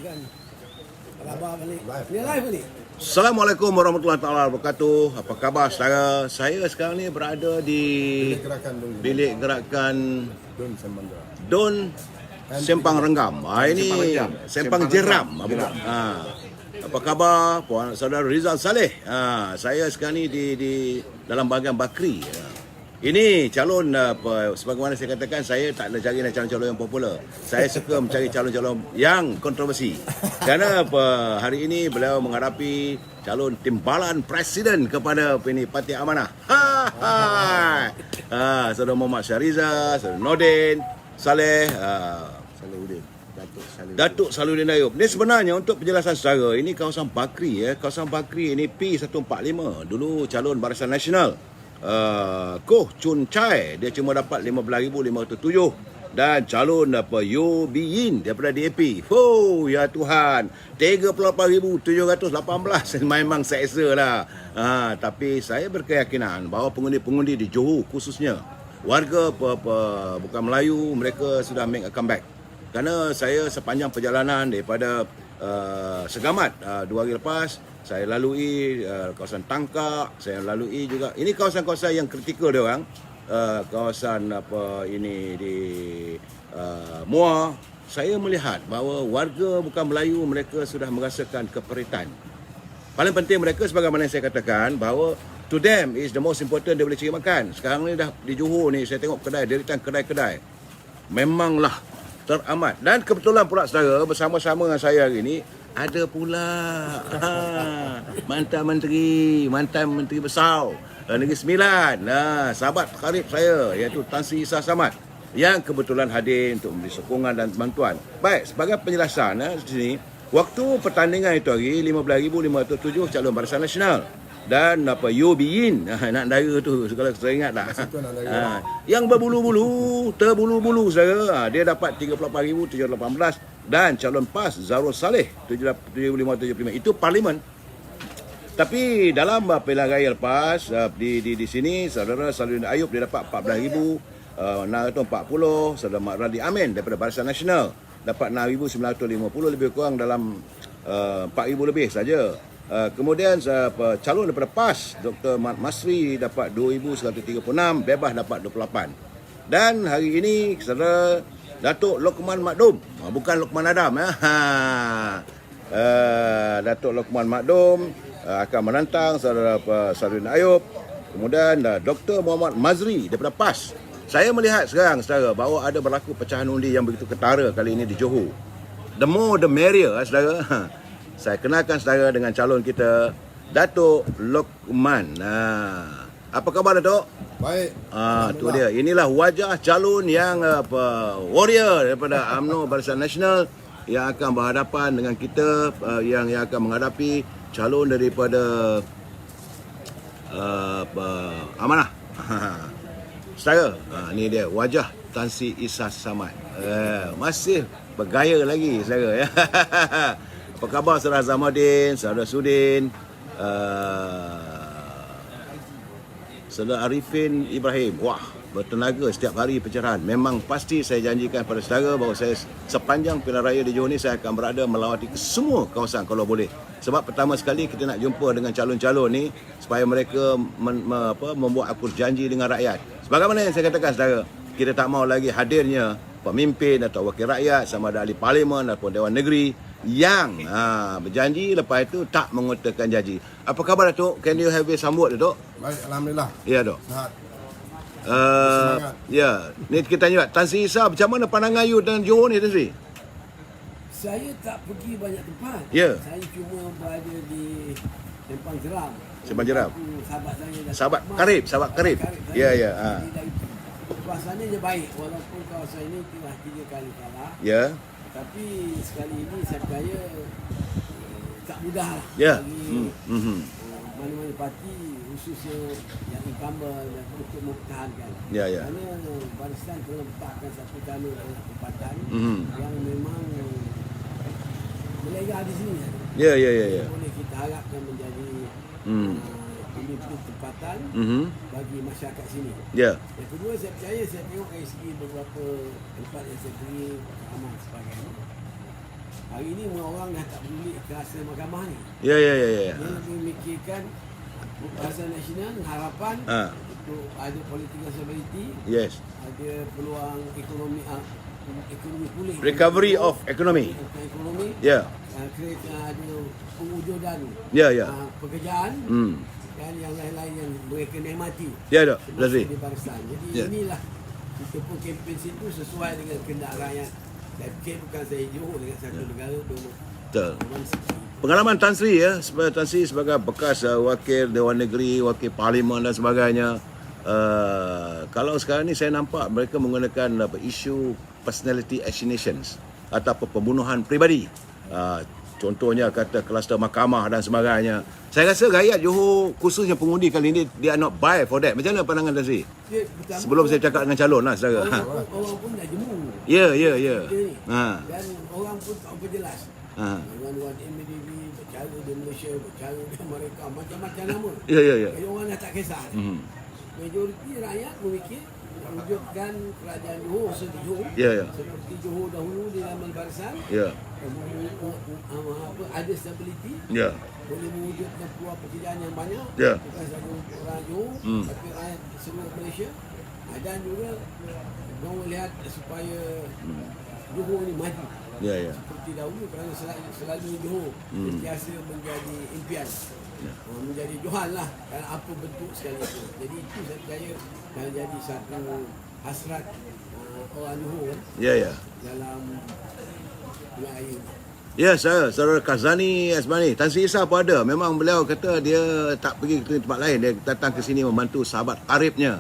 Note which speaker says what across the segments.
Speaker 1: kan. Khabar balik. Dia live balik.
Speaker 2: Assalamualaikum warahmatullahi taala wabarakatuh. Apa khabar saudara? Saya sekarang ni berada di bilik gerakan Don Sempang Renggam. Ini Sempang Jeram. Apa khabar puan saudara Rizal Saleh? Saya sekarang ni di dalam bahagian Bakri. Ini calon sebagaimana saya katakan, saya tak nak cari calon-calon yang popular. Saya suka mencari calon-calon yang kontroversi. Kerana hari ini beliau menghadapi calon timbalan presiden kepada Parti Amanah. Saudara Muhammad Syahriza, Saudara Nordin Saleh, Datuk Salihuddin Ayub. Ini sebenarnya untuk penjelasan saudara, ini kawasan Bakri. Kawasan Bakri ini P145. Dulu calon Barisan Nasional. Koh Chun Chai, dia cuma dapat 15,507. Dan calon Yo Bi Yin daripada DAP. Oh ya Tuhan, 38,718. Memang seksa lah. Tapi saya berkeyakinan bahawa pengundi-pengundi di Johor khususnya warga bukan Melayu, mereka sudah make a comeback. Kerana saya sepanjang perjalanan daripada Segamat 2 hari lepas, saya lalui kawasan Tangkak, saya lalui juga. Ini kawasan-kawasan yang kritikal dia orang. Kawasan ini di Muar. Saya melihat bahawa warga bukan Melayu, mereka sudah merasakan keperitan. Paling penting mereka, sebagaimana saya katakan, bahawa to them is the most important, dia boleh cari makan. Sekarang ni dah di Johor ni, saya tengok kedai, deretan kedai-kedai memanglah teramat. Dan kebetulan pula saudara, bersama-sama dengan saya hari ini ada pula mantan menteri besar Negeri Sembilan, sahabat karib saya, iaitu Tan Sri Isa Samad, yang kebetulan hadir untuk memberi sokongan dan bantuan. Baik, sebagai penjelasan di sini, waktu pertandingan itu hari 15,507 calon Barisan Nasional. Dan Yo Bi Yin, nak dara tu, kalau saya ingat tak, yang terbulu-bulu saudara, dia dapat 38,718. Dan calon PAS Zarul Saleh 7575. Itu parlimen. Tapi dalam pilihan raya lepas di sini saudara Salihuddin Ayub dia dapat 14,640. Saudara Mat Radi Amin daripada Barisan Nasional dapat 6,950, lebih kurang dalam 4,000 lebih saja. Kemudian calon daripada PAS Dr. Mat Masri dapat 2,136, bebas dapat 28. Dan hari ini saudara Datuk Lokman Makdum, bukan Lokman Adam, Datuk Lokman Makdum akan menantang saudara Salihuddin Ayub. Kemudian Dr. Muhammad Mazri daripada PAS. Saya melihat sekarang saudara bahawa ada berlaku pecahan undi yang begitu ketara kali ini di Johor. The more the merrier saudara. Saya kenalkan saudara dengan calon kita, Datuk Lokman. Apa khabar Datuk?
Speaker 1: Baik.
Speaker 2: Tu dia. Inilah wajah calon yang warrior daripada UMNO Barisan Nasional yang akan berhadapan dengan kita, yang akan menghadapi calon daripada Amanah. Saudara, ni dia wajah Tan Sri Isa Samad. Masih bergaya lagi saudara ya. Apa khabar saudara Zahmuddin, saudara Sudin, saudara Arifin Ibrahim. Wah, bertenaga setiap hari pencerahan. Memang pasti saya janjikan pada saudara bahawa saya sepanjang pilihan raya di Johor ni, saya akan berada melawati ke semua kawasan kalau boleh. Sebab pertama sekali kita nak jumpa dengan calon-calon ni supaya mereka membuat akur janji dengan rakyat. Sebagaimana yang saya katakan saudara, kita tak mahu lagi hadirnya pemimpin atau wakil rakyat, sama ada ahli parlimen ataupun Dewan Negeri, yang berjanji lepas itu tak mengutarakan janji. Apa khabar Datuk? Can you have a sambut Datuk?
Speaker 1: Baik, alhamdulillah.
Speaker 2: Ya Datuk.
Speaker 1: Sihat.
Speaker 2: Ya, ni kita tanya Tan Sri Isa, macam mana pandangan you dan Johor ni Tan Sri?
Speaker 3: Saya tak pergi banyak tempat.
Speaker 2: Ya.
Speaker 3: Saya cuma berada di Sempang Jeram.
Speaker 2: Sempang Jeram.
Speaker 3: Sahabat saya dah
Speaker 2: Sahabat karib. Ya.
Speaker 3: Suasananya baik walaupun kawasan ini telah 3 kali kalah.
Speaker 2: Ya.
Speaker 3: Tapi sekali ini saya percaya tak mudah lah bagi mana-mana parti, khususnya yang incumbent yang untuk mempertahankan.
Speaker 2: Ya.
Speaker 3: Kerana Barisan telah letakkan satu jalur tempatan yang memang melegar di sini.
Speaker 2: Ya.
Speaker 3: Boleh kita harapkan menjadi pemimpin tempatan bagi masyarakat sini.
Speaker 2: Ya.
Speaker 3: Yang kedua, saya percaya, saya tengok dari segi beberapa tempat yang saya pergi, pengalaman sebagainya. Hari ini orang dah tak peduli kerasa mahkamah ni.
Speaker 2: Ya.
Speaker 3: Dia lebih memikirkan Barisan Nasional, harapan untuk ada political stability,
Speaker 2: Yes.
Speaker 3: ada peluang ekonomi pulih.
Speaker 2: Recovery of economy.
Speaker 3: Ekonomi.
Speaker 2: Ya.
Speaker 3: Ada pengujudan
Speaker 2: Ya.
Speaker 3: pekerjaan
Speaker 2: Hmm.
Speaker 3: dan yang lain-lain yang mereka nikmati.
Speaker 2: Ya, Dok.
Speaker 3: Semasa
Speaker 2: Lazri.
Speaker 3: di barisan. Jadi
Speaker 2: Ya.
Speaker 3: inilah kita pun kempen situ sesuai dengan kehendak rakyat. Dan bukan saya Johor dengan satu negara
Speaker 2: Betul.
Speaker 3: bangsa.
Speaker 2: Pengalaman Tan Sri ya, Tan Sri sebagai bekas wakil Dewan Negeri, wakil Parlimen dan sebagainya. Kalau sekarang ni saya nampak mereka menggunakan isu personality assassinations ataupun pembunuhan peribadi. Contohnya kata kluster mahkamah dan sebagainya. Saya rasa rakyat Johor khususnya pengundi kali ini dia not buy for that. Macam mana pandangan Tan Sri? Sebelum saya cakap dengan calon lah saudara.
Speaker 3: Orang pun dah jemu.
Speaker 2: Ya.
Speaker 3: Dan orang pun tak berjelas. Wan-wan MDB bercara di Malaysia, bercara di Amerika, macam-macam nama.
Speaker 2: Ya.
Speaker 3: Jadi orang dah tak kisah. Majoriti rakyat memikir wujudkan kerajaan Johor Johor.
Speaker 2: Ya.
Speaker 3: Seperti Johor dahulu di dalam barisan.
Speaker 2: Ya.
Speaker 3: Ada stability.
Speaker 2: Ya.
Speaker 3: Boleh mewujudkan peluang pekerjaan yang banyak.
Speaker 2: Ya.
Speaker 3: Bukan sahaja untuk orang Johor, tapi rakyat seluruh Malaysia. Dan juga orang melihat supaya Johor ini maju.
Speaker 2: Ya.
Speaker 3: Seperti dahulu kerana selalu Johor sentiasa menjadi impian. Menjadi Johan lah dalam apa bentuk sekalipun. Jadi itu saya percaya akan jadi satu hasrat orang Johor
Speaker 2: Ya.
Speaker 3: dalam dunia air.
Speaker 2: Ya, saudara Kazani Azmani. Tan Sri Isa pun ada. Memang beliau kata dia tak pergi ke tempat lain. Dia datang ke sini membantu sahabat karibnya.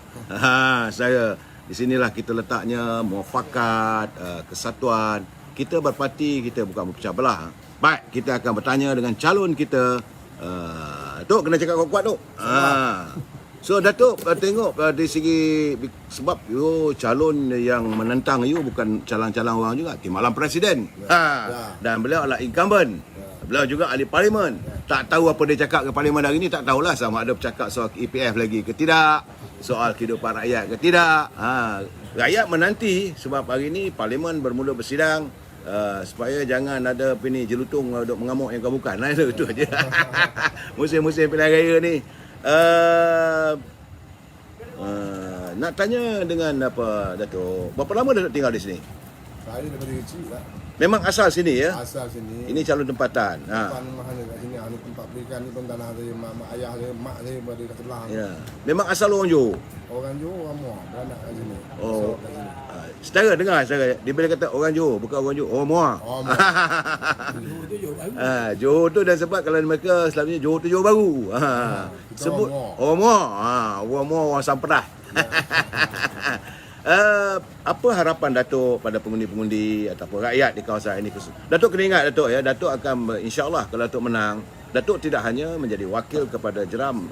Speaker 2: Saya di sinilah kita letaknya muafakat, kesatuan. Kita berparti, kita bukan berpecah belah. Baik, kita akan bertanya dengan calon kita. Tok, kena cakap kuat-kuat, Tok. So, Datuk tengok dari segi sebab you calon yang menentang you bukan calon-calon orang juga, timbalan presiden. Dan beliau adalah incumbent. Beliau juga ahli parlimen. Tak tahu apa dia cakap ke parlimen hari ni, tak tahulah sama ada bercakap soal EPF lagi ke tidak, soal kehidupan rakyat ke tidak. Rakyat menanti sebab hari ni parlimen bermula bersidang. Supaya jangan ada jelutung duk mengamuk yang bukan. Itu aja. Musim-musim pilihan raya ni. Nak tanya dengan apa Datuk, berapa lama Datuk tinggal di sini?
Speaker 1: Saya daripada kecil lah.
Speaker 2: Memang asal sini ya?
Speaker 1: Asal sini.
Speaker 2: Ini calon tempatan.
Speaker 1: Tempat mana kat sini. Ini tempat berikan ni pun tanah saya, mak ayah saya, mak saya berada kat sebelah.
Speaker 2: Ya. Memang asal orang Johor.
Speaker 1: Orang Johor, orang Muar, beranak kat sini.
Speaker 2: Oh.
Speaker 1: Kat sini.
Speaker 2: Saudara dengar saudara. Dia bila kata orang Johor, bukan orang Johor, orang Muar.
Speaker 1: Orang Muar.
Speaker 3: Johor tu Johor baru.
Speaker 2: Johor tu dan sebab kalau mereka selalunya Johor tu Johor baru. Sebut orang Muar. Orang Muar, orang Samperah. Apa harapan Datuk pada pengundi-pengundi ataupun rakyat di kawasan ini? Datuk kena ingat Datuk ya, Datuk akan insya-Allah kalau Datuk menang, Datuk tidak hanya menjadi wakil kepada Jeram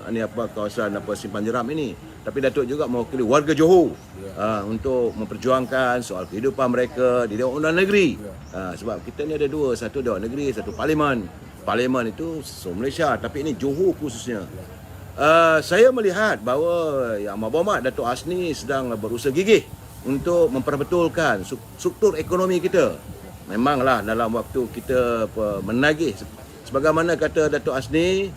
Speaker 2: kawasan Simpan Jeram ini, tapi Datuk juga mewakili warga Johor untuk memperjuangkan soal kehidupan mereka di Dewan Undangan Negeri. Sebab kita ni ada dua, satu Dewan Negeri, satu Parlimen. Parlimen itu seluruh Malaysia, tapi ini Johor khususnya. Saya melihat bahawa Yang Berhormat Datuk Hasni sedang berusaha gigih untuk memperbetulkan struktur ekonomi kita. Memanglah dalam waktu kita menagih, sebagaimana kata Datuk Hasni,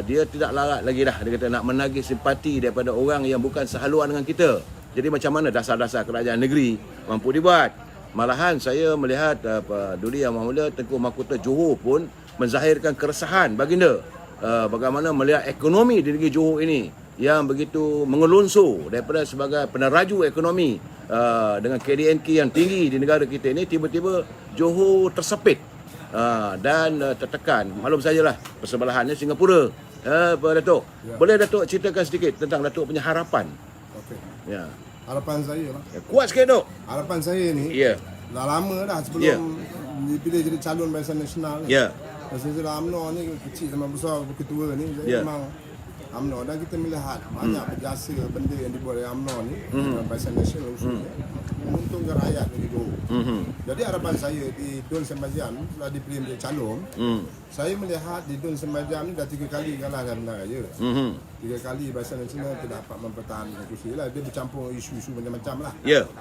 Speaker 2: dia tidak larat lagi dah. Dia kata nak menagih simpati daripada orang yang bukan sehaluan dengan kita. Jadi macam mana dasar-dasar kerajaan negeri mampu dibuat. Malahan saya melihat Duli Yang Maha Tengku Mahkota Johor pun menzahirkan keresahan baginda bagaimana melihat ekonomi di negeri Johor ini yang begitu mengelunsur daripada sebagai peneraju ekonomi dengan KDNK yang tinggi di negara kita ini, tiba-tiba Johor tersepit dan tertekan. Maklum sajalah persebelahannya Singapura. Datuk, boleh Datuk ceritakan sedikit tentang Datuk punya harapan?
Speaker 1: Okey.
Speaker 2: Ya.
Speaker 1: Harapan saya lah.
Speaker 2: Kuat sikit Datuk.
Speaker 1: Harapan saya ni dah lama dah sebelum dipilih jadi calon Barisan Nasional ni.
Speaker 2: Ya.
Speaker 1: Saya UMNO ni kecil sama besar ketua ni, saya memang UMNO dan kita melihat banyak berjasa benda yang dibuat oleh UMNO ni Barisan Nasional usulnya menguntungkan rakyat di Johor. Jadi harapan saya di Dun Sembajam setelah dipilih menjadi calon, saya melihat di Dun Sembajam ni dah 3 kali kalah dalam pilihan raya. 3 kali Barisan Nasional tidak dapat mempertahankan kursi lah. Dia bercampur isu-isu macam-macam lah.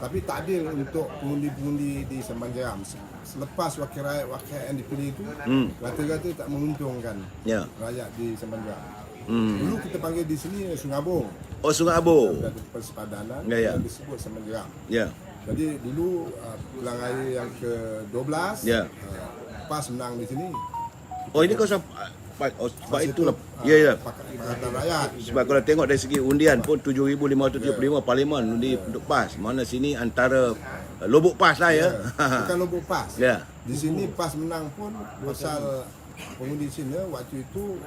Speaker 1: Tapi tak adil untuk pengundi-pengundi di Sembajam. Selepas wakil rakyat yang dipilih itu, rata-rata tak menguntungkan rakyat di Sembajam. Dulu kita panggil di sini Sungai Abong.
Speaker 2: Oh, Sungai Abong.
Speaker 1: Ada persepadanan
Speaker 2: Ya.
Speaker 1: yang disebut Sembajam.
Speaker 2: Ya.
Speaker 1: Jadi dulu pilihan raya yang ke-12
Speaker 2: Ya.
Speaker 1: PAS menang di sini.
Speaker 2: Oh, ini kau sebab itulah.
Speaker 1: Pakatan Rakyat.
Speaker 2: Sebab kalau tengok dari segi undian pun 7,575 parlimen undi untuk PAS. Mana sini antara lobok PAS lah ya.
Speaker 1: Bukan lobok PAS.
Speaker 2: Ya.
Speaker 1: Di sini PAS menang pun pasal pengundi Cina waktu itu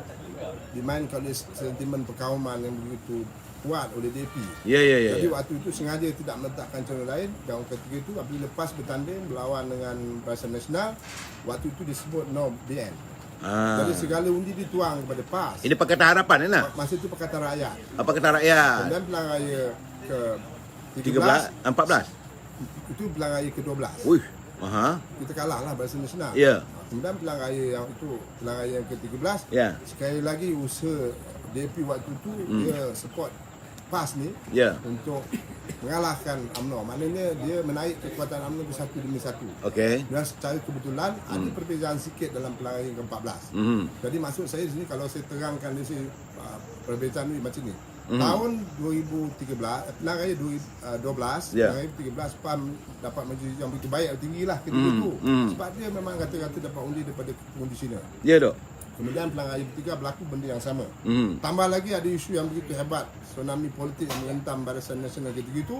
Speaker 1: dimainkan oleh sentimen perkauman yang begitu kuat oleh DAP.
Speaker 2: Ya.
Speaker 1: Jadi waktu itu sengaja tidak meletakkan calon lain. Dan ketika itu apabila PAS bertanding berlawan dengan Barisan Nasional, waktu itu disebut no BN. Jadi segala undi dituang kepada PAS.
Speaker 2: Ini Pakatan Harapan kan?
Speaker 1: Masa itu Pakatan Rakyat.
Speaker 2: Pakatan Rakyat.
Speaker 1: Kemudian pilihan raya
Speaker 2: ke 14.
Speaker 1: Itu pilihan raya ke-12.
Speaker 2: Wih.
Speaker 1: Kita kalah lah Barisan Nasional.
Speaker 2: Ya.
Speaker 1: Kemudian pilihan raya yang itu, pilihan raya yang ke-13,
Speaker 2: Ya.
Speaker 1: sekali lagi usaha DAP waktu itu dia support PAS ni untuk mengalahkan UMNO. Maknanya dia menaik kekuatan UMNO satu demi satu.
Speaker 2: Okey.
Speaker 1: Dan secara kebetulan ada perbezaan sikit dalam pilihan raya ke-14. Jadi maksud saya di sini kalau saya terangkan di sini perbezaan ni macam ni. Tahun 2013, pilihan raya 2012, pilihan raya 13 PAM dapat majoriti yang begitu baik, tinggilah ketika itu. Sebab dia memang kata-kata dapat undi daripada pengundi Cina.
Speaker 2: Ya, Dok.
Speaker 1: Kemudian pilihan raya ketiga berlaku benda yang sama. Tambah lagi ada isu yang begitu hebat, tsunami politik yang mengentam Barisan Nasional ketika itu,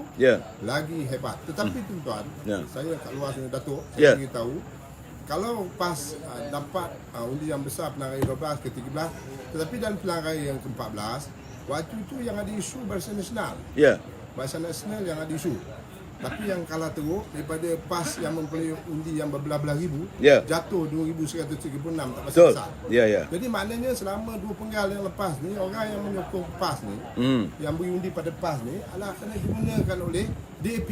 Speaker 1: lagi hebat. Tetapi tuan-tuan, saya kat luar sini Datuk, saya beritahu, kalau PAS dapat undi yang besar pilihan raya 12 ke 13, tetapi dalam pilihan raya yang ke-14, waktu itu yang ada isu Barisan Nasional. Barisan Nasional yang ada isu. Tapi yang kalah teruk daripada PAS yang mempunyai undi yang berbelah-belah ribu, jatuh 2,136 tak pasal-pasal. Jadi maknanya selama 2 penggal yang lepas ni, orang yang menyokong PAS ni, yang beri undi pada PAS ni adalah kena digunakan oleh DAP.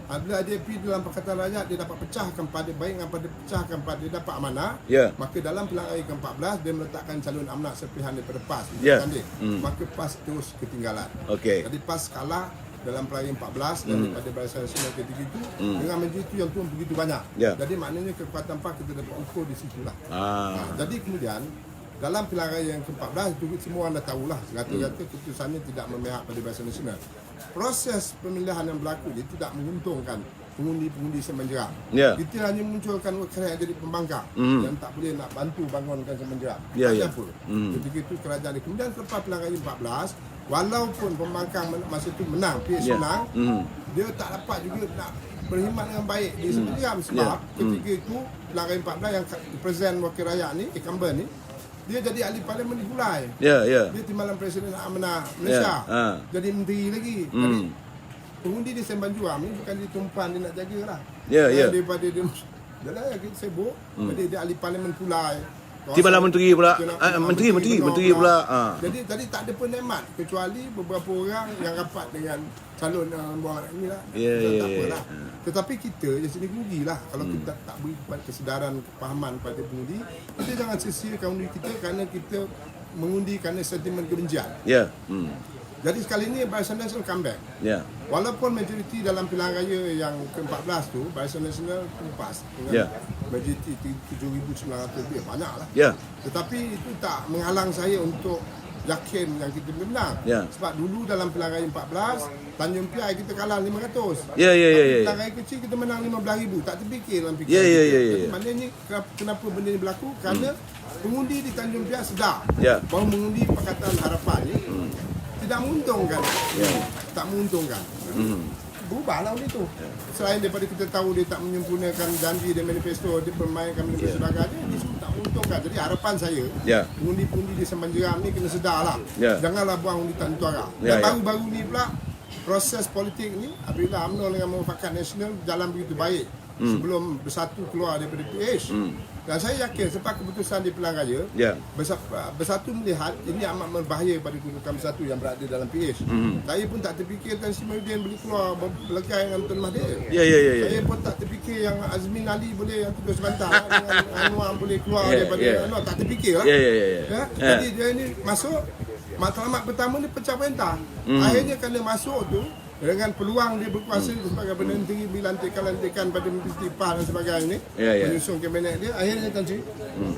Speaker 1: Bila DAP dalam Pakatan Rakyat dia dapat pecahkan pada baik dengan pada pecahkan pada dia dapat amanah, maka dalam pilihan raya ke-14 dia meletakkan calon amanah sepilihan daripada PAS. Maka PAS terus ketinggalan. Jadi PAS kalah dalam pilihan 14 daripada Barisan Nasional ketika itu dengan majoriti yang tu begitu banyak. Jadi maknanya kekuatan PAS kita dapat ukur di situlah. Jadi kemudian dalam pilihan raya yang ke-14 itu semua anda tahulah rata-rata keputusannya tidak memihak pada Barisan Nasional. Proses pemilihan yang berlaku dia tidak menguntungkan pengundi-pengundi Semenjerang. Kita hanya munculkan kerajaan jadi pembangkang yang tak boleh nak bantu bangunkan Semenjerang. Ketika itu kerajaan dia. Kemudian selepas pilihan raya 14, walaupun pembangkang masa itu menang, PAS menang, dia tak dapat juga nak berkhidmat dengan baik di Semenjerang sebab ketika itu pilihan raya 14 yang Presiden Wakil Rakyat ni, incumbent ni, dia jadi ahli parlimen di Hulai. Dia timbalan Presiden Amanah Malaysia. Jadi menteri lagi. Jadi pengundi di Sembajam ni bukan dia tumpuan dia nak jagalah. Daripada dia adalah kita sibuk. Jadi dia ahli parlimen Hulai.
Speaker 2: Timbalan menteri pula. Menteri pula.
Speaker 1: Jadi tadi tak ada penikmat kecuali beberapa orang yang rapat dengan calon buang ni lah. Tak apalah. Tetapi kita jadi rugilah kalau kita tak beri kesedaran, kepahaman pada pengundi. Kita jangan sia-siakan undi kita kerana kita mengundi kerana sentimen kebencian. Jadi sekali ini Barisan Nasional comeback. Walaupun majoriti dalam pilihan raya yang ke-14 tu Barisan Nasional tumpas dengan majoriti 7,900 lebih, banyaklah. Tetapi itu tak menghalang saya untuk yakin yang kita boleh menang. Sebab dulu dalam pilihan raya 14 Tanjung Piai kita kalah 500. Pilihan raya kecil kita menang 15,000. Tak terfikir dalam fikiran kita. Jadi maknanya kenapa benda ni berlaku? Kerana pengundi di Tanjung Piai sedar bahawa mengundi Pakatan Harapan ni tidak menguntungkan. Tak menguntungkan. Berubahlah benda tu. Selain daripada kita tahu dia tak menyempurnakan janji dan manifesto, dia permainkan manifesto dagangannya, dia semua tak menguntungkan. Jadi harapan saya, pengundi-pengundi di Semenjerang ni kena sedarlah. Janganlah buang undi tak tentu arah. Dan baru-baru ni pula, proses politik ni, apabila UMNO dengan Muafakat Nasional jalan begitu baik, sebelum bersatu keluar daripada PH, Dan saya yakin sebab keputusan di Pilihan Raya, Bersatu melihat ini amat berbahaya pada kedudukan Bersatu yang berada dalam PH. Saya pun tak terfikirkan si Mahyudin boleh keluar berlekai dengan Tun Mahathir. Saya pun tak terfikir yang Azmin Ali boleh yang tuduh sebentar dengan Anwar boleh keluar daripada Anwar. Tak terfikir lah. Jadi dia ini masuk, matlamat pertama ni pecah perintah. Akhirnya kerana masuk tu dengan peluang dia berkuasa sebagai Perdana Menteri, lantikan pada Menteri PAS dan sebagainya ni, menyusun kabinet dia, akhirnya Tan Sri,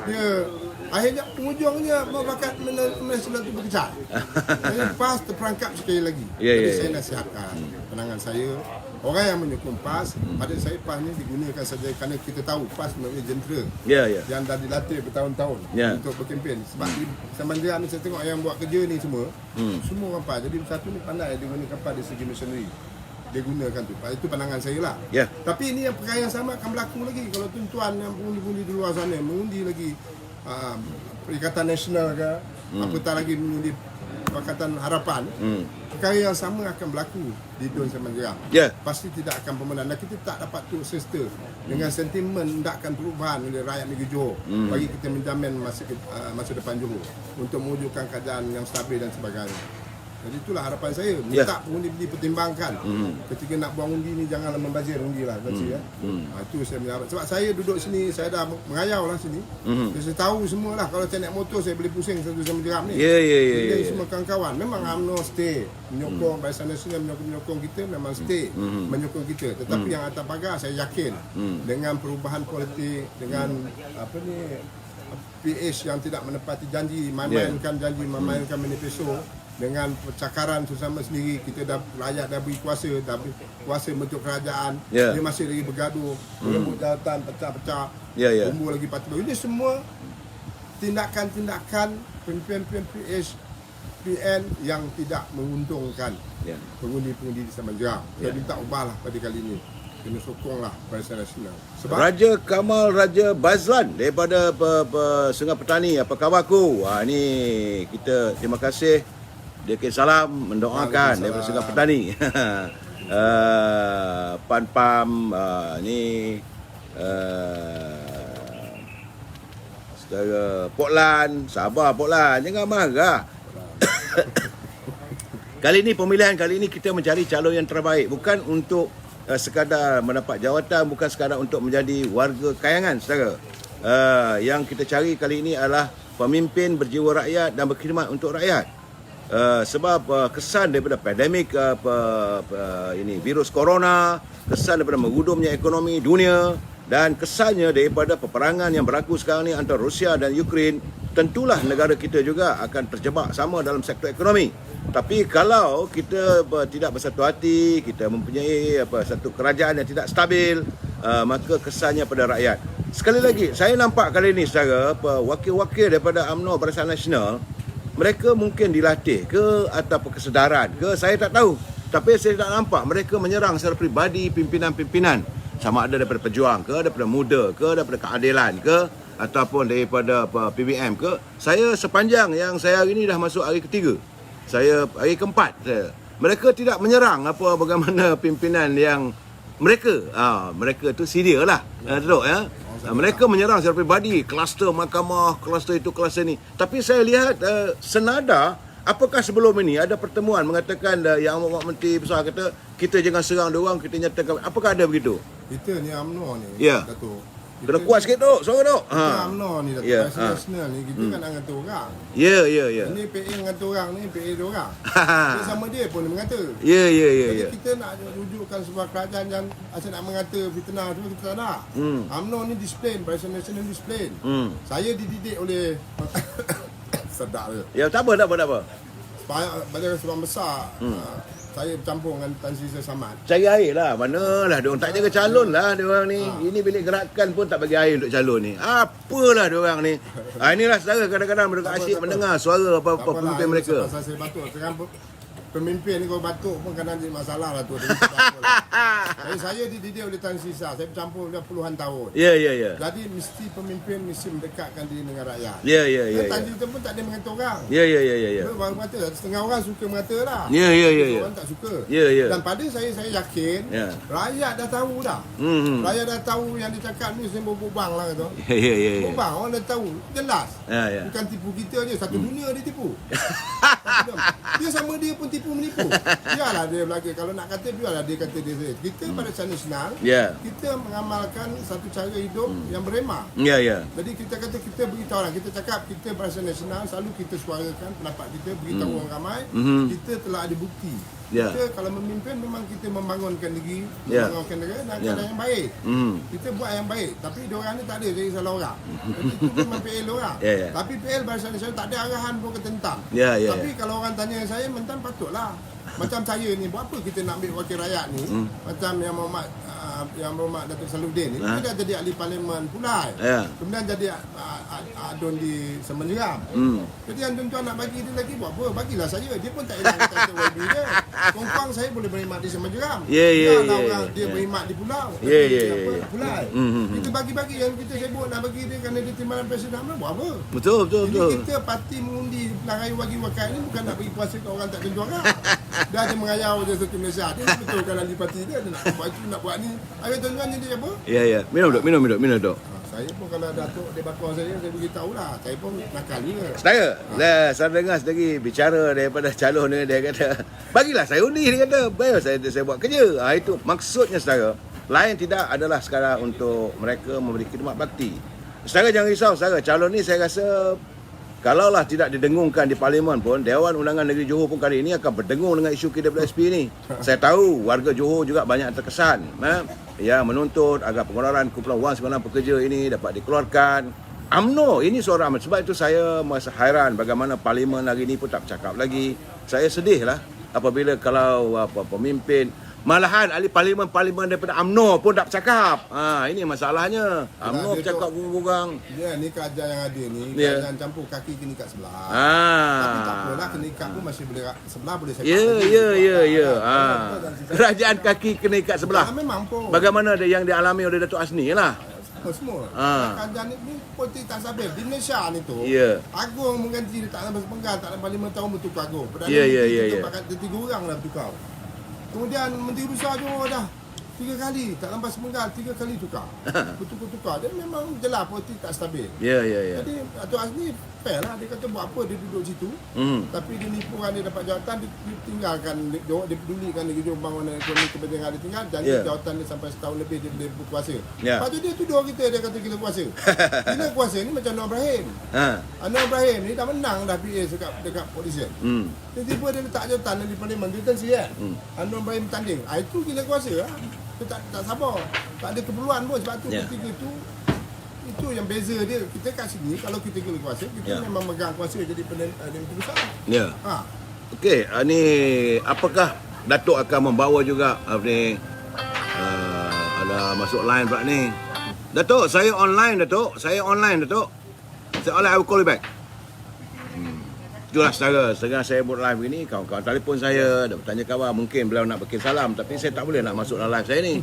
Speaker 1: dia akhirnya penghujungnya bakat Malaysia itu berkecah. PAS terperangkap sekali lagi. Jadi saya nasihatkan pandangan saya, orang yang menyokong PAS, pada saya PAS ni digunakan saja kerana kita tahu PAS mempunyai jentera yang dah dilatih bertahun-tahun untuk berkempen. Sebab di Samandera ni saya tengok yang buat kerja ni semua orang PAS. Jadi Bersatu ni pandai dia gunakan PAS dari segi missionary. Dia gunakan tu. Itu pandangan saya lah. Tapi ini yang perkara yang sama akan berlaku lagi kalau tuan-tuan yang mengundi-undi di luar sana mengundi lagi Perikatan Nasional ke, apatah lagi mengundi Pakatan Harapan, perkara yang sama akan berlaku di Dun Samandera. Pasti tidak akan pemenang dan kita tak dapat turut serta dengan sentimen hendakkan perubahan oleh rakyat negeri Johor bagi kita menjamin masa depan Johor untuk mewujudkan keadaan yang stabil dan sebagainya. Jadi itulah harapan saya, minta pengundi dipertimbangkan ketika nak buang undi ni, janganlah membazir undi lah. Itu saya mendapat. Sebab saya duduk sini, saya dah mengayau lah sini. Saya tahu semua lah, kalau saya naik motor saya boleh pusing satu sama jeram ni. Jadi semua kawan-kawan, memang UMNO stay menyokong Barisan Nasional, menyokong kita, memang stay menyokong kita. Tetapi yang atas pagar saya yakin dengan perubahan politik, dengan PH yang tidak menepati janji, memainkan janji, memainkan manifesto, dengan percakaran sesama sendiri, kita rakyat dah beri kuasa, dah beri kuasa bentuk kerajaan, dia masih lagi bergaduh, merebut jawatan, pecah-pecah, tumbuh lagi patuh. Ini semua tindakan-tindakan pimpinan PH PN yang tidak menguntungkan pengundi-pengundi di Samandera. Saya minta ubahlah pada kali ini. Kena sokonglah Barisan Nasional. Sebab
Speaker 2: Raja Kamal Raja Bazlan daripada Sungai Petani, apa khabarku? Ni kita terima kasih. Dia kirim salam, mendoakan daripada Sungai Petani. Pan-Pam ni saudara Portland, sabar Portland, jangan marah. Kali ini pemilihan kali ini kita mencari calon yang terbaik, bukan untuk sekadar mendapat jawatan, bukan sekadar untuk menjadi warga kayangan, saudara. Yang kita cari kali ini adalah pemimpin berjiwa rakyat dan berkhidmat untuk rakyat. Sebab kesan daripada pandemik ini virus corona, kesan daripada merudumnya ekonomi dunia, dan kesannya daripada peperangan yang berlaku sekarang ni antara Rusia dan Ukraine, tentulah negara kita juga akan terjebak sama dalam sektor ekonomi. Tapi kalau kita tidak bersatu hati, kita mempunyai satu kerajaan yang tidak stabil, maka kesannya pada rakyat. Sekali lagi, saya nampak kali ini saudara, wakil-wakil daripada UMNO Barisan Nasional, mereka mungkin dilatih ke atau kesedaran ke, saya tak tahu. Tapi saya tak nampak mereka menyerang secara peribadi pimpinan-pimpinan, sama ada daripada Pejuang ke, daripada Muda ke, daripada Keadilan ke, ataupun daripada PBM ke. Saya sepanjang yang saya hari ini dah masuk hari ketiga, saya hari keempat, mereka tidak menyerang bagaimana pimpinan yang mereka tu sedia lah, mereka menyerang secara peribadi, kluster mahkamah, kluster itu, kluster ni. Tapi saya lihat senada, apakah sebelum ini ada pertemuan mengatakan yang Menteri Besar kata kita jangan serang diorang, kita nyatakan, apakah ada begitu?
Speaker 1: Kita ni UMNO ni, Datuk,
Speaker 2: kena kuat sikit tu, suara tu.
Speaker 1: Kita UMNO ni Datuk, Barisan Nasional ni, kita kan nak ngata orang. Ini PA ngata orang ni, PA dia orang. Dia sama dia pun dia mengata. Jadi kita nak rujukkan sebuah kerajaan yang asal nak mengata fitnah tu, kita tak nak. UMNO ni disiplin, Barisan Nasional disiplin. Saya dididik oleh sedap dia.
Speaker 2: Tak apa.
Speaker 1: Pada sebab besar, saya bercampur dengan Tan Sri Samad.
Speaker 2: Cari air lah, manalah diorang tak jaga calon lah diorang ni. Ini bilik gerakan pun tak bagi air untuk calon ni. Apalah diorang ni. Inilah saudara, kadang-kadang mereka asyik mendengar suara apa-apa pemimpin mereka.
Speaker 1: Saya patut pemimpin ni kalau batuk pun kadang jadi masalah lah tu. Jadi saya dididik oleh Tan Sri Shah. Saya bercampur dah puluhan tahun.
Speaker 2: Ya, ya, ya.
Speaker 1: Jadi mesti pemimpin mesti mendekatkan diri dengan rakyat.
Speaker 2: Ya, ya, ya.
Speaker 1: Tan Sri pun tak ada mengata orang.
Speaker 2: Ya, ya, ya, ya.
Speaker 1: Baru mengata, setengah orang suka mengata lah.
Speaker 2: Ya, ya, ya, ya.
Speaker 1: Orang tak suka.
Speaker 2: Ya, ya.
Speaker 1: Dan pada saya yakin rakyat dah tahu dah. Rakyat dah tahu yang dia cakap ni semua bobang lah kata.
Speaker 2: Ya, ya, ya.
Speaker 1: Bobang, orang dah tahu. Jelas.
Speaker 2: Ya, ya.
Speaker 1: Bukan tipu kita je, satu dunia dia tipu. Dia sama dia pun tipu menipu. Biarlah dia berlaga. Kalau nak kata biarlah dia kata dia. Kita Barisan Nasional, kita mengamalkan satu cara hidup yang berhemah.
Speaker 2: Ya, ya.
Speaker 1: Jadi kita kata kita beritahu orang, kita cakap kita Barisan Nasional selalu kita suarakan pendapat kita, beritahu orang ramai. Kita telah ada bukti. Kita kalau memimpin memang kita membangunkan negeri, membangunkan negara dan keadaan yang baik. Kita buat yang baik. Tapi diorang ni tak ada jadi salah orang. Itu memang PL orang. Tapi PL Barisan Nasional tak ada arahan pun ke tentang. Tapi kalau orang tanya saya, mentan patutlah. Macam saya ni, buat apa kita nak ambil wakil rakyat ni? Macam yang Muhammad Datuk Saludin ni, dia dah jadi ahli parlimen Pulai. Kemudian jadi adun di Semenjeram. Jadi yang tuan-tuan nak bagi dia lagi, buat apa? Bagilah saya. Dia pun tak hilang kata YB dia. Kongkong saya boleh berkhidmat di Semenjeram. Orang dia berkhidmat di Pulau. Pulai. Kita bagi-bagi yang kita sebut nak bagi dia kerana dia timbalan presiden, buat apa?
Speaker 2: Betul.
Speaker 1: Jadi kita parti mengundi pilihan raya bagi wakil ni bukan nak bagi kuasa ke orang tak tentu orang. Dia ada mengayau je satu Malaysia. Dia betulkan ahli parti dia nak buat itu, nak buat ni. Ayah tuan-tuan jadi apa?
Speaker 2: Ya, ya. Minum dok.
Speaker 1: Saya pun kalau Datuk dia bakar saya beritahu lah. Saya pun nakal juga.
Speaker 2: Saya dengar sedari bicara daripada calon ni, dia kata, bagilah saya undi, dia kata, baik saya buat kerja. Itu maksudnya saudara. Lain tidak adalah sekarang untuk mereka memberi khidmat bakti. Saudara jangan risau, saudara. Calon ni saya rasa kalaulah tidak didengungkan di Parlimen pun, Dewan Undangan Negeri Johor pun kali ini akan berdengung dengan isu KWSP ni. Saya tahu warga Johor juga banyak terkesan. Ya, menuntut agar pengeluaran kumpulan wang simpanan pekerja ini dapat dikeluarkan. UMNO, ini suara amat. Sebab itu saya merasa hairan bagaimana Parlimen hari ini pun tak bercakap lagi. Saya sedih lah apabila kalau pemimpin, malahan ahli parlimen daripada UMNO pun tak bercakap. Ini masalahnya. UMNO bercakap gurang-gurang.
Speaker 1: Ya, ni kerajaan yang ada ni, kerajaan campur kaki ke nikat sebelah. Tapi tak apalah, ke nikat pun masih boleh sebelah boleh sepak.
Speaker 2: Ya. Kerajaan kaki kena ikat sebelah.
Speaker 1: Memang pun.
Speaker 2: Bagaimana yang dialami oleh Datuk Asni lah.
Speaker 1: Semua. Kerajaan ni politik tak stabil. Di Malaysia ni tu, Agung mengganti dia tak sampai sepenggal, tak sampai 5 tahun bertukar Agung. Perdana Menteri kita pakai 3 orang dah bertukar. Kemudian Menteri Besar Johor dah 3 kali, tak lambat semenggal, 3 kali tukar. Bertukar-tukar. Dan memang jelas politik tak stabil.
Speaker 2: Ya.
Speaker 1: Jadi Datuk Asni fair lah. Dia kata buat apa dia duduk situ. Tapi dia nipu kan dia dapat jawatan, dia tinggalkan Johor, dia pedulikan negeri Johor pembangunan ekonomi kepentingan dia tinggal. Jadi jawatan dia sampai setahun lebih dia boleh berkuasa. Lepas tu dia tuduh kita, dia kata gila kuasa. Gila kuasa ni macam Anwar Ibrahim. Anwar Ibrahim ni dah menang dah PA dekat polisi. Tiba-tiba dia letak jawatan di parlimen, dia tensi kan. Anwar Ibrahim tanding. Itu gila kuasa lah. Dia tak sabar. Tak ada keperluan pun sebab tu ketika itu yang beza dia. Kita kat sini kalau kita gila kuasa, kita memang megang kuasa jadi Menteri Besar. Ya.
Speaker 2: Okey, ni apakah Datuk akan membawa juga ni ada masuk line pula ni. Datuk, saya online Datuk. Saya online, I will call you back. Itulah setengah saya buat live ini, kawan-kawan telefon saya, dah bertanya khabar, mungkin beliau nak bikin salam, tapi saya tak boleh nak masuk dalam live saya ni.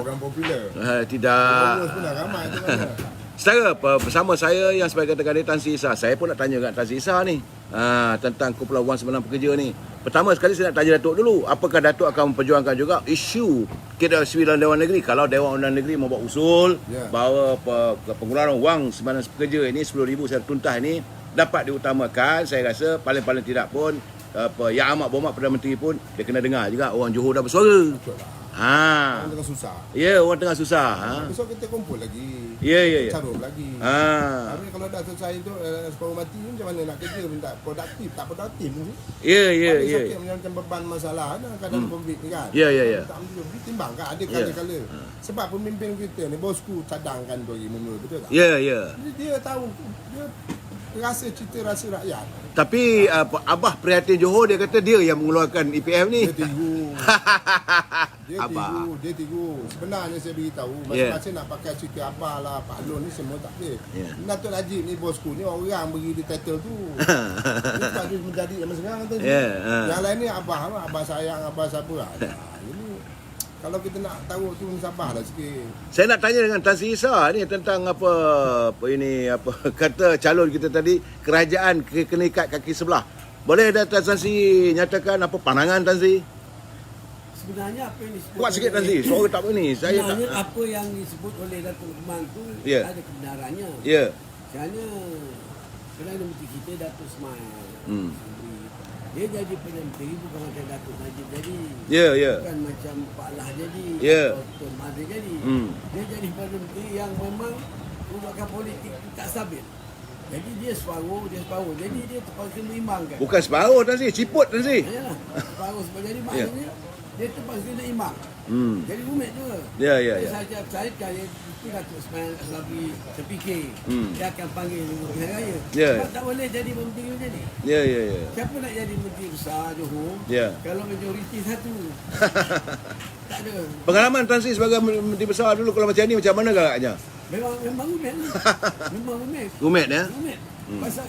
Speaker 1: Orang popular.
Speaker 2: Tidak.
Speaker 1: Pun dah ramai tu kan.
Speaker 2: Setara bersama saya yang sebagai kata Tan Sri Shah, saya pun nak tanya kat Tan Sri Shah ni tentang kumpulan wang simpanan pekerja ni. Pertama sekali saya nak tanya Datuk dulu, apakah Datuk akan memperjuangkan juga isu KWSP dalam Dewan Negeri? Kalau Dewan Undangan Negeri membuat usul bahawa pengeluaran wang simpanan pekerja ini 10,000 secara tuntas ini dapat diutamakan, saya rasa paling-paling tidak pun Yang Amat Berhormat Perdana Menteri pun dia kena dengar juga orang Johor dah bersuara.
Speaker 1: Orang tengah susah.
Speaker 2: Ya, orang tengah susah.
Speaker 1: Besok kita kumpul lagi.
Speaker 2: Ya.
Speaker 1: Carum lagi. Tapi kalau dah selesai tu separuh mati ni macam mana nak kerja pun tak produktif ni.
Speaker 2: Ya.
Speaker 1: Sakit macam beban masalah kadang konflik ni kan.
Speaker 2: Ya.
Speaker 1: Tak ambil timbang kan ada kala-kala. Sebab pemimpin kita ni bosku cadangkan tu lagi menurut betul tak?
Speaker 2: Ya.
Speaker 1: Jadi dia tahu dia rasa cita rasa rakyat.
Speaker 2: Tapi Abah Prihatin Johor dia kata dia yang mengeluarkan EPF ni.
Speaker 1: Dia tiru.
Speaker 2: Abah.
Speaker 1: Dia tiru. Sebenarnya saya beritahu, masing-masing nak pakai cerita Abah lah, Pak Lon ni semua tak boleh. Datuk Najib ni bosku ni orang beri dia title tu. Dia sebab dia menjadi zaman sekarang tu. Yang lain ni Abah lah, Abah sayang, Abah siapa lah. Ini kalau kita nak tahu tu sabarlah sikit.
Speaker 2: Saya nak tanya dengan Tan Sri Issa ni tentang apa kata calon kita tadi, kerajaan kena ikat kaki sebelah. Boleh Tan Sri nyatakan apa pandangan Tan Sri?
Speaker 3: Sebenarnya apa yang disebut
Speaker 2: Kuat sikit Tan Sri, suara tak apa ni. Saya tak.
Speaker 3: Sebenarnya apa yang disebut oleh Datuk Lukman tu ada kebenarannya.
Speaker 2: Ya.
Speaker 3: Kerana Perdana Menteri kita Datuk Ismail dia jadi Perdana Menteri bukan macam Datuk Najib jadi. Bukan macam Pak Lah jadi. Tuan Mahathir jadi. Dia jadi Perdana Menteri yang memang pergerakan politik tak stabil. Jadi dia separuh. Jadi dia terpaksa mengimbangkan.
Speaker 2: Bukan separuh Tan Sri, ciput Tan Sri.
Speaker 3: Yalah, separuh sebab jadi maknanya dia terpaksa nak imbang. Jadi rumit tu. Saya percaya itu Datuk Ismail Sabri terfikir dia akan panggil Pilihan Raya. Sebab tak boleh jadi menteri jadi. Siapa nak jadi menteri besar Johor kalau majoriti satu? Tak ada.
Speaker 2: Pengalaman Tan Sri sebagai menteri besar dulu kalau macam ni macam mana agaknya?
Speaker 3: Memang rumit lah. Memang rumit.
Speaker 2: Rumit ya?
Speaker 3: Rumit. Pasal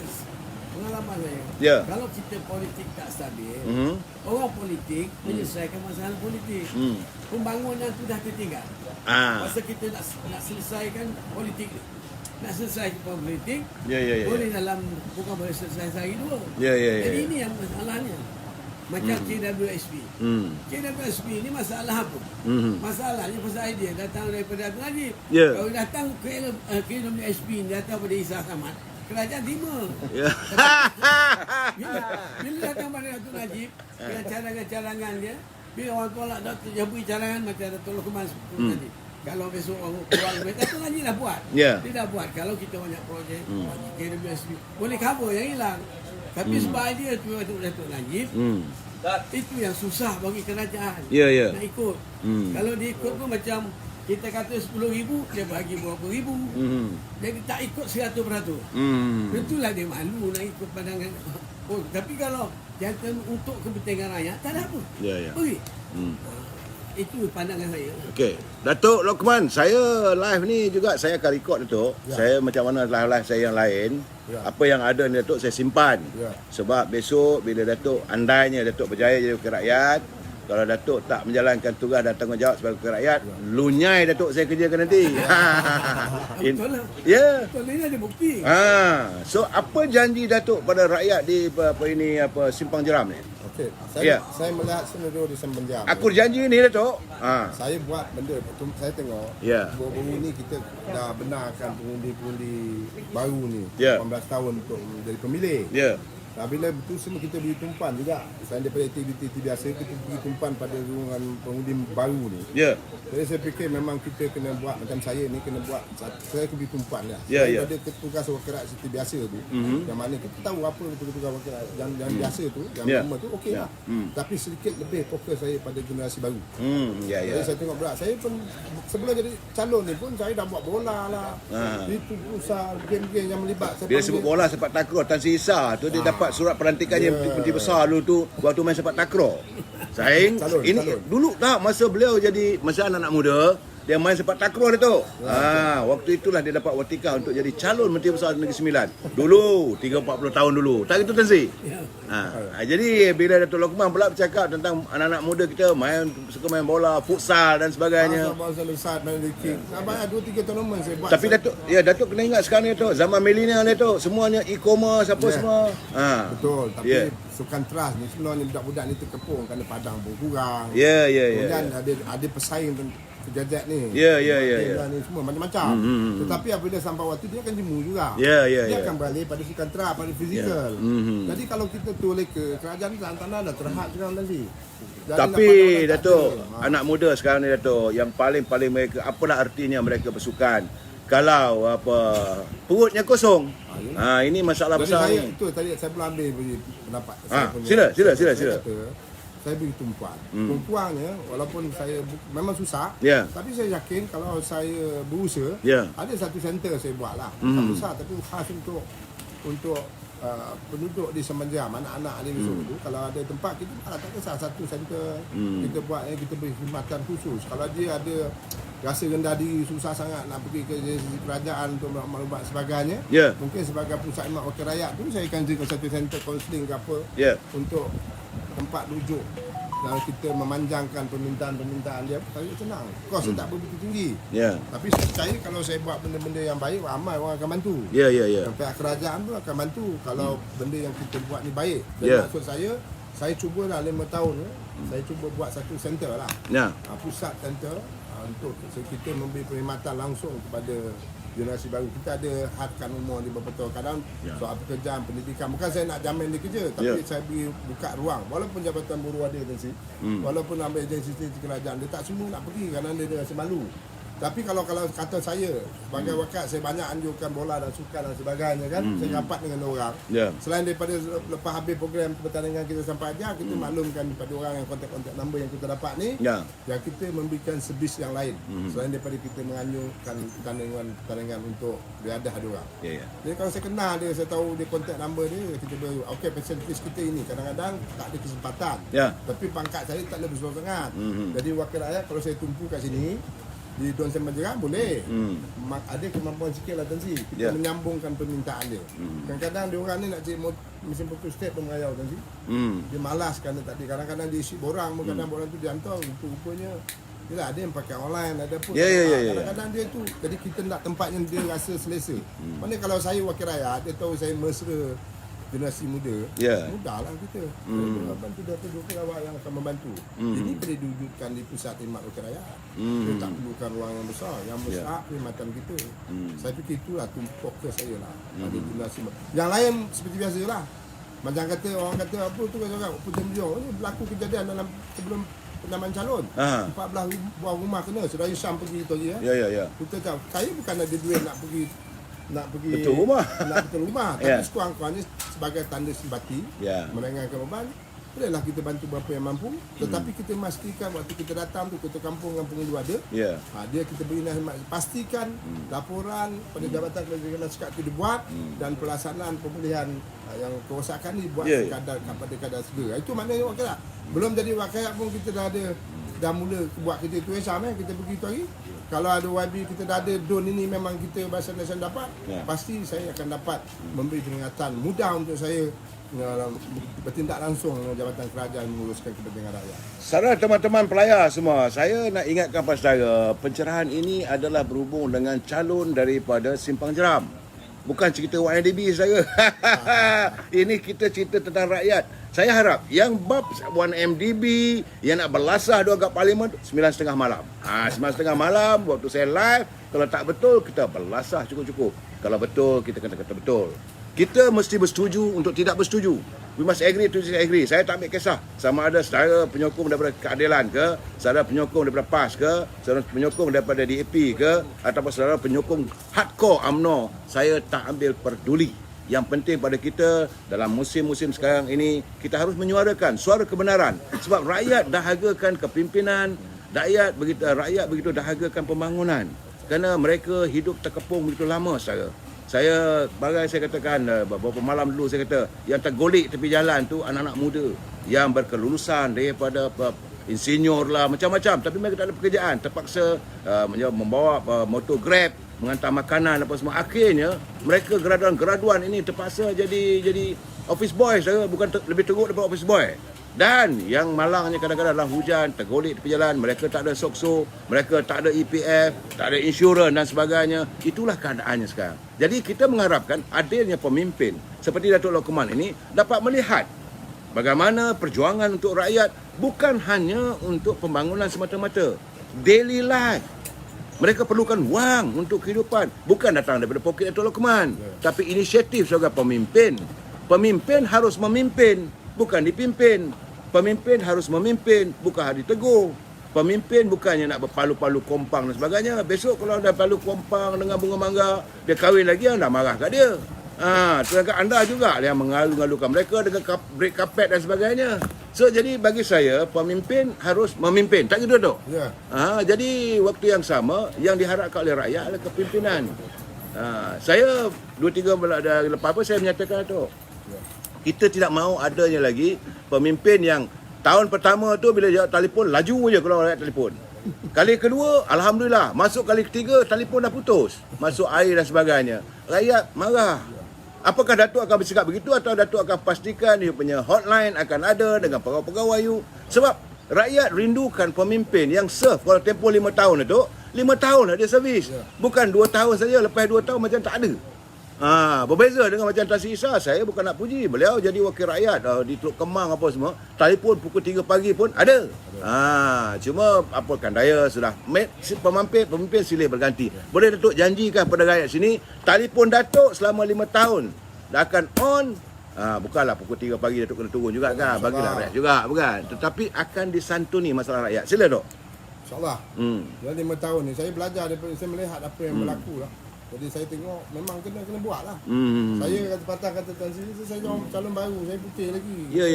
Speaker 3: pengalaman saya. Kalau kita politik tak stabil, orang politik menyelesaikan masalah politik. Pembangunan tu dah tertinggal. Pasal kita nak selesaikan politik ni. Nak selesaikan politik, boleh dalam, bukan boleh selesai sehari dua. Jadi ini yang masalahnya. Macam KWSP. KWSP ni masalah apa? Masalahnya pasal idea datang daripada Datuk Najib. Kalau datang KWSP ni datang daripada Isa Samad, kerajaan terima. Bila datang pada Datuk Najib dengan cadangan-cadangan dia, bila orang tolak dia beri cadangan macam Datuk Lukman tadi. Kalau besok orang keluar Datuk Najib dah buat. Dia dah buat. Kalau kita banyak projek KWSP boleh cover yang hilang. Tapi sebab dia tu Datuk Najib, itu yang susah bagi kerajaan nak ikut. Kalau dia ikut pun macam kita kata 10,000, dia bagi berapa ribu. Jadi tak ikut 100%. Tentulah dia malu nak ikut pandangan. Tapi kalau jantan untuk kepentingan rakyat, tak ada apa. Beri. Itu pandangan saya.
Speaker 2: Okey. Datuk Lukman, saya live ni juga saya akan record Datuk. Saya macam mana live saya yang lain. Apa yang ada ni Datuk saya simpan. Sebab besok bila Datuk andainya Datuk berjaya jadi wakil rakyat, kalau Datuk tak menjalankan tugas dan tanggungjawab sebagai wakil rakyat, lunyai Datuk saya kerjakan nanti.
Speaker 3: Betul lah. Betul ini ada bukti.
Speaker 2: So apa janji Datuk pada rakyat di Simpang Jeram ni?
Speaker 1: Okey, saya melihat senario di Simpang Jeram.
Speaker 2: Aku janji ni Datuk.
Speaker 1: Saya buat benda, saya tengok baru-baru ni kita dah benarkan pengundi-pengundi baru ni 18 tahun untuk menjadi pemilih. Bila betul semua kita beri tumpuan juga. Selain daripada aktiviti biasa, kita beri tumpuan pada golongan pengundi baru ni. Jadi saya fikir memang kita kena buat macam saya ni, kena buat, saya beri tumpuan lah. Daripada tugas wakil rakyat seperti biasa tu, yang mana kita tahu apa tugas wakil rakyat yang biasa tu, yang lama tu okey lah. Tapi sedikit lebih fokus saya pada generasi baru. Jadi saya tengok berat, saya pun sebelum jadi calon ni pun saya dah buat bola lah. Itu usaha game-game yang melibat.
Speaker 2: Bila sebut bola sepak takraw, Tan Sri Issa tu dia dapat surat pelantikannya menteri besar dulu tu waktu main sepak takraw. Saya ini dulu tak masa beliau jadi masa anak-anak muda dia main sepak takraw dia tu. Waktu itulah dia dapat watika untuk jadi calon Menteri Besar Negeri Sembilan. Dulu 30-40 tahun dulu. Tak gitu Tan Sri? Jadi bila Datuk Lukman pula bercakap tentang anak-anak muda kita suka main bola, futsal dan sebagainya.
Speaker 1: Main kick. Banyak 2-3 tournament saya buat.
Speaker 2: Tapi Datuk kena ingat sekarang ni tu zaman milenial ni tu semuanya e-commerce apa semua.
Speaker 1: Betul. Tapi sukan trust ni sebenarnya budak-budak ni terkepung kerana padang pun kurang. Kemudian ada pesaing gadget ni. Ni semua macam-macam. Tetapi apabila sampai waktu dia akan jemu juga. Dia akan balik pada sukan trust, pada fizikal. Jadi kalau kita tolak ke kerajaan tanah dah terhad sekarang tadi.
Speaker 2: Tapi Datuk, anak muda sekarang ni Datuk, yang paling mereka apalah artinya mereka bersukan kalau perutnya kosong. Ini masalah besar ni.
Speaker 1: Itu tadi saya belum ambil pendapat.
Speaker 2: Sila.
Speaker 1: Saya beri tumpuan. Tumpuannya walaupun saya memang susah, tapi saya yakin kalau saya berusaha, ada satu center saya buat lah. Tak besar tapi khas untuk untuk penduduk di Semenjang, anak-anak di Resort itu, kalau ada tempat kita tak kisah satu center kita buat kita beri khidmatan khusus. Kalau dia ada rasa rendah diri, susah sangat nak pergi ke kerajaan untuk maklumat sebagainya, mungkin sebagai pusat khidmat wakil rakyat tu saya akan jadikan satu center counselling ke apa untuk tempat rujuk dan kita memanjangkan permintaan dia. Saya senang, kos tak begitu tinggi, tapi saya percaya kalau saya buat benda-benda yang baik, ramai orang akan bantu. Pihak kerajaan tu akan bantu kalau benda yang kita buat ni baik. Dan maksud saya cuba dah 5 tahun saya cuba buat satu center lah, pusat center untuk kita memberi perkhidmatan langsung kepada generasi baru. Kita ada hadkan umur di beberapa kadang soal pekerjaan, pendidikan. Bukan saya nak jamin dia kerja, tapi saya beri buka ruang. Walaupun jabatan buruh ada agensi, walaupun ambil agensi kerajaan, dia tak semua nak pergi kerana dia rasa malu. Tapi kalau kata saya sebagai wakat, saya banyak anjurkan bola dan sukan dan sebagainya kan. Saya rapat dengan orang. Selain daripada lepas habis program pertandingan kita sampai ajar, kita maklumkan kepada orang yang kontak-kontak number yang kita dapat ni, yang kita memberikan servis yang lain. Selain daripada kita menganjurkan pertandingan untuk diadah dia orang. Jadi kalau saya kenal dia, saya tahu dia kontak number dia, kita beri okey facilities kita ini. Kadang-kadang tak ada kesempatan. Tapi pangkat saya tak lebih besar sangat. Jadi wakil rakyat kalau saya tumpu kat sini di Don Semenjang boleh. Ada kemampuan sikit lah Tansi. Kita menyambungkan permintaan dia. Kadang-kadang dia orang ni nak cek mesin photostat pun merayau Tansi. Dia malas kerana tak ada. Kadang-kadang dia isi borang, kadang borang tu dia hantar, rupanya yelah, ada yang pakai online, ada pun kadang-kadang dia tu. Jadi kita nak tempat yang dia rasa selesa. Mana kalau saya wakil rakyat, dia tahu saya mesra generasi muda, mudahlah kita. Bantu dua pelawak yang akan membantu. Ini perlu diwujudkan di pusat khidmat wakil rakyat. Kita tak perlukan ruang yang besar. Yang besar perkhidmatan kita. Saya fikir itulah fokus saya lah pada generasi. Yang lain seperti biasa lah. Macam kata orang kata apa tu kan orang Pujang ni berlaku kejadian dalam sebelum penamaan calon. 14 buah rumah kena. Saudara Syam pergi tu lagi Kita tahu saya bukan ada duit nak pergi
Speaker 2: betul rumah.
Speaker 1: Nak betul rumah. Tapi sekurang-kurangnya sebagai tanda simpati, meringankan beban, bolehlah kita bantu berapa yang mampu. Tetapi kita memastikan waktu kita datang tu, kita kampung pengundu ada, dia kita beri khidmat, pastikan laporan pada Jabatan Kerajaan Sekat itu dibuat dan pelaksanaan pemulihan yang kerosakan ni buat pada kadar segera. Itu maknanya wakil rakyat. Belum jadi wakil rakyat pun kita dah mula buat kita tu kita pergi tu hari. Kalau ada YB kita dah ada don ini, memang kita Bahasa Nasional dapat, pasti saya akan dapat memberi peringatan. Mudah untuk saya bertindak langsung dengan Jabatan Kerajaan menguruskan kepentingan rakyat.
Speaker 2: Saudara teman-teman pelayar semua, saya nak ingatkan kepada saudara, pencerahan ini adalah berhubung dengan calon daripada Simpang Jeram. Bukan cerita YNDB saya. Ini kita cerita tentang rakyat. Saya harap yang bab 1MDB yang nak berlasah dua kat parlimen 9.30 malam. 9.30 malam waktu saya live. Kalau tak betul, kita berlasah cukup-cukup. Kalau betul, kita kena kata betul. Kita mesti bersetuju untuk tidak bersetuju. We must agree to disagree. Saya tak ambil kisah sama ada saudara penyokong daripada keadilan ke, saudara penyokong daripada PAS ke, saudara penyokong daripada DAP ke, ataupun saudara penyokong hardcore UMNO. Saya tak ambil peduli. Yang penting pada kita dalam musim-musim sekarang ini, kita harus menyuarakan suara kebenaran. Sebab rakyat dahagakan kepimpinan, rakyat begitu dahagakan pembangunan. Kerana mereka hidup terkepung begitu lama saudara. Saya katakan beberapa malam dulu saya kata yang tergolek tepi jalan tu anak-anak muda yang berkelulusan daripada insinyur lah macam-macam, tapi mereka tak ada pekerjaan, terpaksa membawa motor Grab, menghantar makanan apa semua. Akhirnya mereka graduan ini terpaksa jadi office boy saja, bukan lebih teruk daripada office boy. Dan yang malangnya kadang-kadang dalam hujan, tergolek tepi jalan, mereka tak ada sokso, mereka tak ada EPF, tak ada insurans dan sebagainya. Itulah keadaannya sekarang. Jadi kita mengharapkan adanya pemimpin seperti Datuk Lokman ini dapat melihat bagaimana perjuangan untuk rakyat bukan hanya untuk pembangunan semata-mata. Daily life. Mereka perlukan wang untuk kehidupan. Bukan datang daripada poket Datuk Lokman. Tapi inisiatif sebagai pemimpin. Pemimpin harus memimpin, bukan dipimpin. Pemimpin harus memimpin, bukan ditegur. Pemimpin bukannya nak berpalu-palu kompang dan sebagainya. Besok kalau dah palu kompang dengan bunga mangga, dia kahwin lagi, anda marah kat dia. Terangkan anda juga yang mengalu-alukan mereka dengan break carpet dan sebagainya. So jadi bagi saya pemimpin harus memimpin. Tak gitu tu? Jadi waktu yang sama yang diharapkan oleh rakyat adalah kepimpinan. Saya 2-3 bulan lepas apa saya menyatakan tu. Kita tidak mahu adanya lagi pemimpin yang tahun pertama tu bila jawab telefon laju je kalau rakyat telefon. Kali kedua alhamdulillah, masuk kali ketiga telefon dah putus, masuk air dan sebagainya. Rakyat marah. Apakah Datuk akan bersikap begitu atau Datuk akan pastikan dia punya hotline akan ada dengan pegawai-pegawai you? Sebab rakyat rindukan pemimpin yang serve. Kalau tempoh 5 tahun itu, 5 tahun lah dia servis. Bukan 2 tahun saja, lepas 2 tahun macam tak ada. Berbeza dengan macam Tan Sri Isa. Saya bukan nak puji, beliau jadi wakil rakyat di Teluk Kemang apa semua, telefon pukul 3 pagi pun ada. Cuma apakan daya sudah pemimpin silih berganti. Boleh Datuk janjikan pada rakyat sini, telefon Datuk selama 5 tahun dah akan on. Bukanlah pukul 3 pagi Datuk kena turun juga kan, bagilah rakyat juga, bukan, tetapi akan disantuni masalah rakyat. Sila Dok.
Speaker 1: InsyaAllah. Dalam 5 tahun ni saya belajar daripada, saya melihat apa yang berlaku lah. Jadi saya tengok memang kena buat lah. Saya kata patah kata Tan Sri, saya calon baru, saya putih lagi.
Speaker 2: Ya.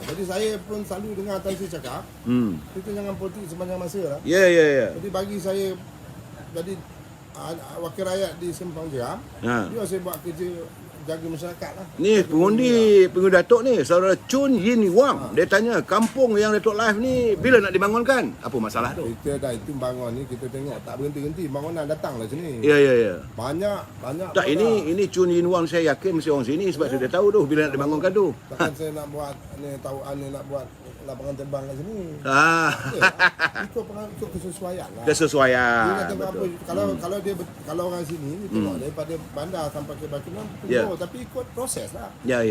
Speaker 1: Jadi saya pun selalu dengar Tan Sri cakap, kita jangan politik sepanjang masa lah.
Speaker 2: Ya.
Speaker 1: Jadi bagi saya jadi wakil rakyat di Simpang Jeram, dia saya buat kerja jaga masyarakat lah.
Speaker 2: Ni pengundi Datuk ni, saudara Chun Yin Wang. Dia tanya, kampung yang Datuk live ni bila nak dibangunkan? Apa masalah tu?
Speaker 1: Kita dah itu bangun ni, kita tengok tak berhenti-henti, bangunan datang lah sini.
Speaker 2: Ya.
Speaker 1: Banyak.
Speaker 2: Tak, ini Chun Yin Wang saya yakin mesti orang sini sebab dia tahu tu bila nak dibangunkan tu.
Speaker 1: Takkan saya nak buat ni, tauan ni nak buat lapangan terbang kat sini. Ikut kesesuaian lah.
Speaker 2: Kesesuaian.
Speaker 1: Dia kata apa, kalau orang sini tengok daripada bandar sampai ke Bakinan, tapi ikut proses lah.
Speaker 2: Ya.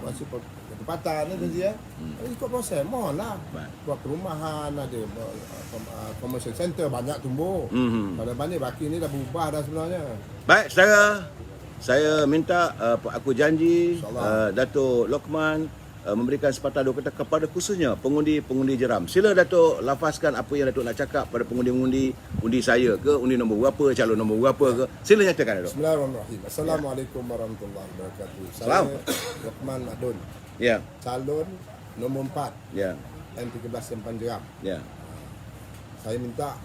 Speaker 1: Masuk tempatan dia ikut proses, mohon lah. Buat perumahan, ada commercial center banyak tumbuh. Kalau bandar Baki ni dah berubah dah sebenarnya.
Speaker 2: Baik, saya minta aku janji Datuk Lokman memberikan sepatah dua kata kepada khususnya pengundi Jeram. Sila Datuk lafazkan apa yang Datuk nak cakap pada pengundi-pengundi, undi saya ke, undi nombor berapa, calon nombor berapa ke. Sila nyatakan Datuk.
Speaker 1: Bismillahirrahmanirrahim. Assalamualaikum warahmatullahi wabarakatuh. Saya Lokman Madun.
Speaker 2: Ya.
Speaker 1: Calon nombor 4.
Speaker 2: Ya.
Speaker 1: M13 Simpang Jeram.
Speaker 2: Ya.
Speaker 1: Saya minta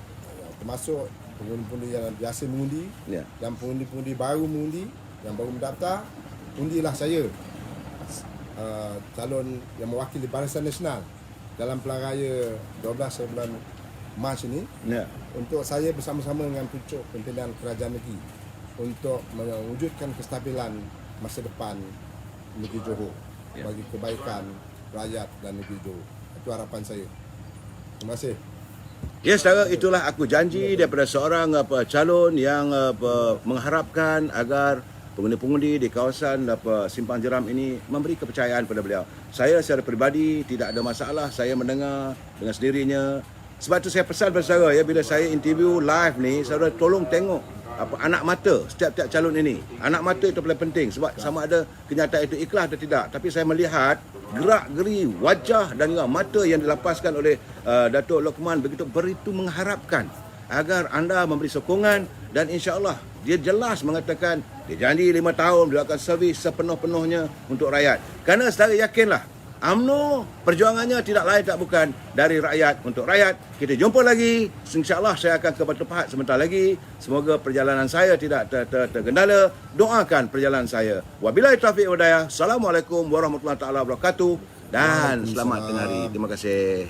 Speaker 1: termasuk pengundi-pengundi yang biasa mengundi, dan pengundi-pengundi baru mengundi, yang baru mendaftar, undilah saya calon yang mewakili Barisan Nasional dalam pilihan raya 12 bulan Mac ini, untuk saya bersama-sama dengan pucuk pimpinan kerajaan negeri untuk mewujudkan kestabilan masa depan negeri Johor bagi kebaikan rakyat dan negeri Johor. Itu harapan saya. Terima kasih.
Speaker 2: Ya, saudara, itulah aku janji daripada seorang calon yang mengharapkan agar pengundi-pengundi di kawasan Simpang Jeram ini memberi kepercayaan pada beliau. Saya secara peribadi tidak ada masalah, saya mendengar dengan sendirinya. Sebab tu saya pesan pada saudara, bila saya interview live ni, saudara tolong tengok anak mata setiap-tiap calon ini. Anak mata itu paling penting sebab sama ada kenyataan itu ikhlas atau tidak. Tapi saya melihat gerak-geri wajah dan juga mata yang dilapaskan oleh Datuk Lokman begitu mengharapkan agar anda memberi sokongan, dan insya-Allah dia jelas mengatakan dia janji 5 tahun dia akan servis sepenuh-penuhnya untuk rakyat. Kerana saya yakinlah UMNO perjuangannya tidak lain tak bukan dari rakyat untuk rakyat. Kita jumpa lagi. InsyaAllah saya akan ke Batu Pahat sebentar lagi. Semoga perjalanan saya tidak tergendala. Doakan perjalanan saya. Wabillahi taufiq wal hidayah. Assalamualaikum warahmatullahi wabarakatuh dan selamat tengah hari. Terima kasih.